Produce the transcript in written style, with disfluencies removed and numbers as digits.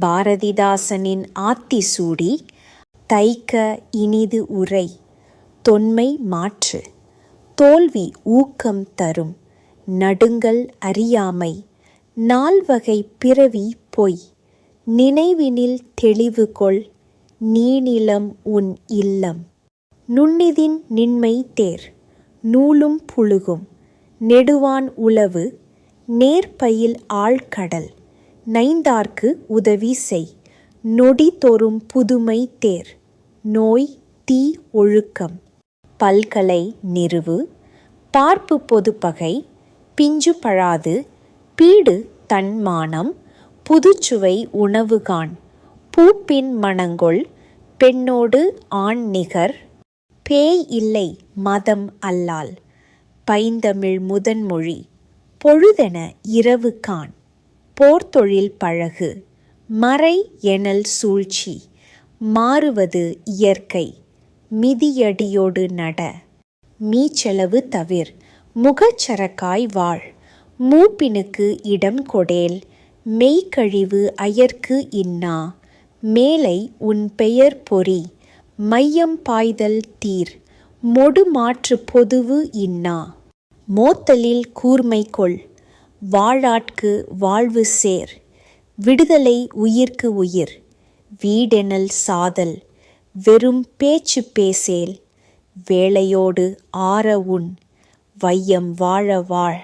பாரதிதாசனின் ஆத்திசூடி தைக்க இனிது உரை தொன்மை மாற்று தோல்வி ஊக்கம் தரும் நடுங்கல் அறியாமை நால்வகை பிறவி பொய் நினைவினில் தெளிவு கொள் நீநிலம் உன் இல்லம் நுண்ணிதின் நின்மை தேர் நூலும் புழுகும் நெடுவான் உளவு நேர்பயில் ஆழ்கடல் நைந்தார்க்கு உதவி செய் நொடி தோறும் புதுமை தேர் நோய் தீ ஒழுக்கம் பல்கலை நிறுவு பார்ப்பு பொதுப்பகை பிஞ்சு பழாது பீடு தன்மானம் புதுச்சுவை உணவுகான் பூப்பின் மணங்கொள் பெண்ணோடு ஆண் நிகர் பேய் இல்லை மதம் அல்லால் பைந்தமிழ் முதன்மொழி பொழுதென இரவு கான் போர்த்தொழில் பழகு மறை எனல் சூழ்ச்சி மாறுவது இயற்கை மிதியடியோடு நட மீச்செலவு தவிர் முகச்சரக்காய் வாழ் மூப்பினுக்கு இடம் கொடேல் மெய்கழிவு அயர்க்கு இன்னா மேலை உன் பெயர் பொறி மையம் பாய்தல் தீர் மொடு மாற்று பொதுவு இன்னா மோத்தலில் கூர்மை கொள் வாழாட்கு வாழ்வு சேர் விடுதலை உயிர்க்கு உயிர் வீடெனல் சாதல் வெறும் பேச்சு பேசேல் வேளையோடு ஆற உண் வையம் வாழ வாழ்